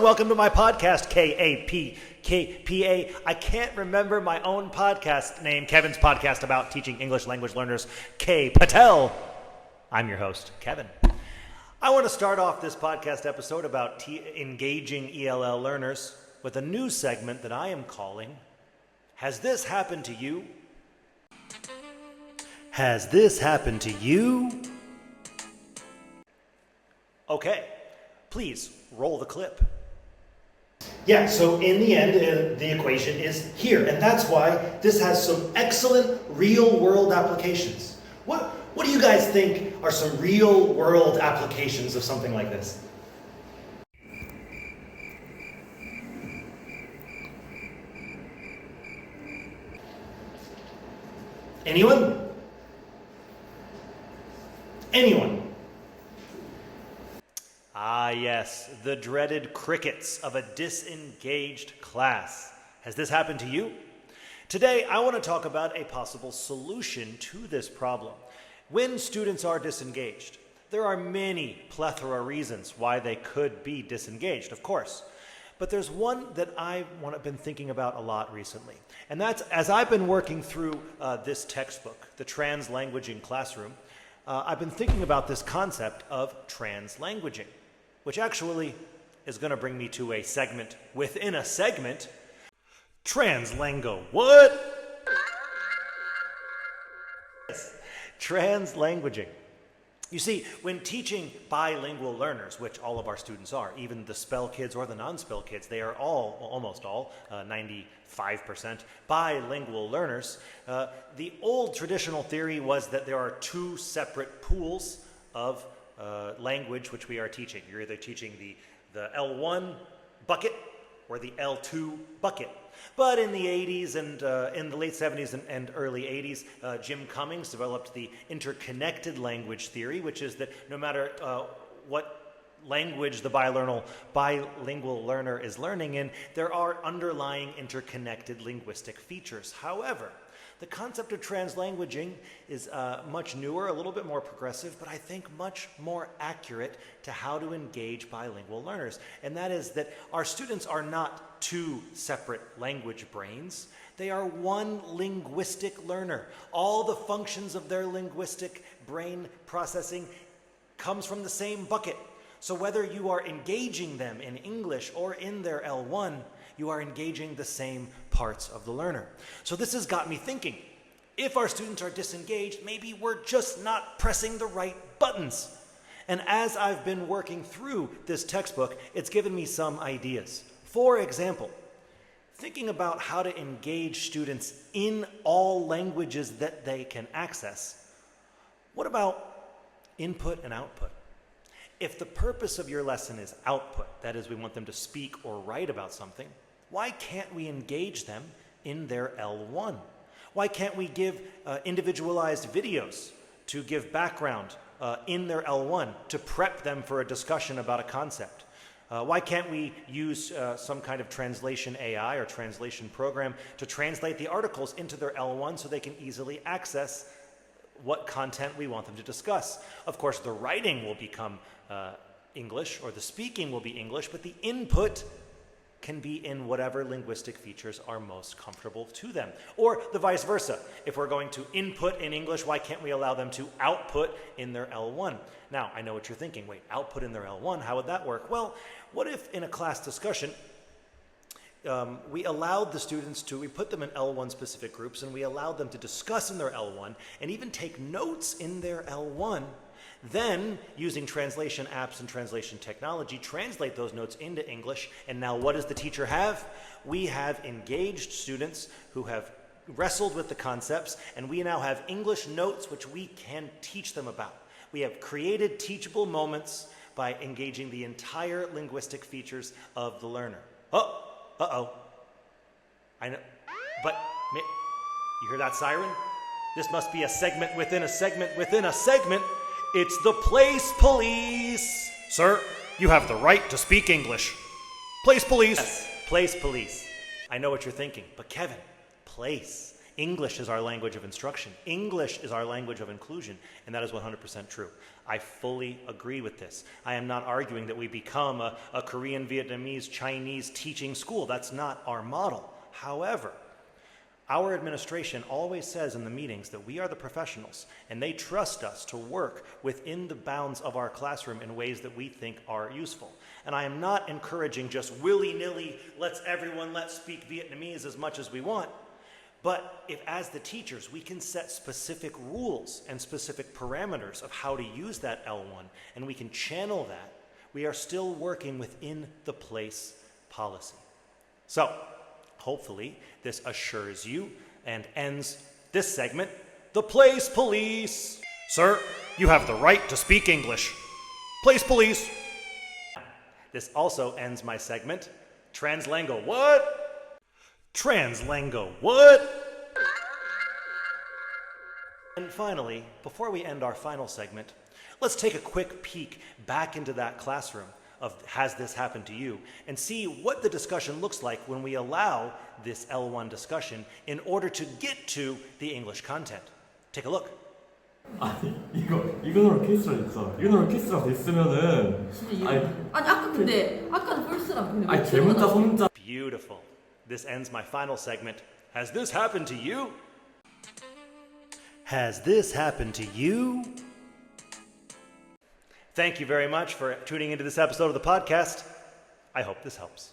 welcome to my podcast, KAPKPA. I can't remember my own podcast name, Kevin's podcast about teaching English language learners, K. Patel. I'm your host, Kevin. I want to start off this podcast episode about engaging ELL learners with a new segment that I am calling, Has This Happened to You? Has this happened to you? Okay, please roll the clip. Yeah, so in the end, the equation is here, and that's why this has some excellent real-world applications. What do you guys think are some real-world applications of something like this? Anyone? Anyone? Ah, yes, the dreaded crickets of a disengaged class. Has this happened to you? Today, I want to talk about a possible solution to this problem. When students are disengaged, there are many plethora reasons why they could be disengaged, of course. But there's one that I've been thinking about a lot recently. And that's, as I've been working through this textbook, the Translanguaging classroom, I've been thinking about this concept of translanguaging, which actually is going to bring me to a segment within a segment. Translango what? Yes. Translanguaging. You see, when teaching bilingual learners, which all of our students are, even the spell kids or the non-spell kids, they are almost all, 95% bilingual learners. The old traditional theory was that there are two separate pools of language which we are teaching. You're either teaching the L1 bucket or the L2 bucket. But in the 80s and in the late 70s and early 80s, Jim Cummings developed the interconnected language theory, which is that no matter what language the bilingual learner is learning in, there are underlying interconnected linguistic features. However, the concept of translanguaging is much newer, a little bit more progressive, but I think much more accurate to how to engage bilingual learners. And that is that our students are not two separate language brains. They are one linguistic learner. All the functions of their linguistic brain processing comes from the same bucket. So whether you are engaging them in English or in their L1, you are engaging the same parts of the learner. So this has got me thinking, if our students are disengaged, maybe we're just not pressing the right buttons. And as I've been working through this textbook, it's given me some ideas. For example, thinking about how to engage students in all languages that they can access. What about input and output? If the purpose of your lesson is output, that is, we want them to speak or write about something, why can't we engage them in their L1? Why can't we give individualized videos to give background in their L1 to prep them for a discussion about a concept? Why can't we use some kind of translation AI or translation program to translate the articles into their L1 so they can easily access what content we want them to discuss? Of course, the writing will become English, or the speaking will be English, but the input can be in whatever linguistic features are most comfortable to them. Or the vice versa. If we're going to input in English, why can't we allow them to output in their L1? Now, I know what you're thinking. Wait, output in their L1, how would that work? Well, what if in a class discussion, we allowed the students we put them in L1 specific groups, and we allowed them to discuss in their L1 and even take notes in their L1, then, using translation apps and translation technology, translate those notes into English. And now what does the teacher have? We have engaged students who have wrestled with the concepts, and we now have English notes which we can teach them about. We have created teachable moments by engaging the entire linguistic features of the learner. Uh-oh. I know, but you hear that siren? This must be a segment within a segment within a segment. It's the place police. Sir, you have the right to speak English. Place police. Yes, place police. I know what you're thinking, but Kevin, place. English is our language of instruction. English is our language of inclusion, and that is 100% true. I fully agree with this. I am not arguing that we become a Korean, Vietnamese, Chinese teaching school. That's not our model. However, our administration always says in the meetings that we are the professionals, and they trust us to work within the bounds of our classroom in ways that we think are useful. And I am not encouraging just willy-nilly, let's speak Vietnamese as much as we want. But if, as the teachers, we can set specific rules and specific parameters of how to use that L1, and we can channel that, we are still working within the place policy. So, hopefully, this assures you and ends this segment, the Place Police. Sir, you have the right to speak English. Place Police. This also ends my segment, Translango what? Translango what? And finally, before we end our final segment, let's take a quick peek back into that classroom of Has This Happened to You? And see what the discussion looks like when we allow this L1 discussion in order to get to the English content. Take a look. 아니 이거는 오케스트라 있어. 이거는 오케스트라 됐으면은 아까는 벌스랑 아니 대문자 손자 Beautiful. This ends my final segment. Has this happened to you? Has this happened to you? Thank you very much for tuning into this episode of the podcast. I hope this helps.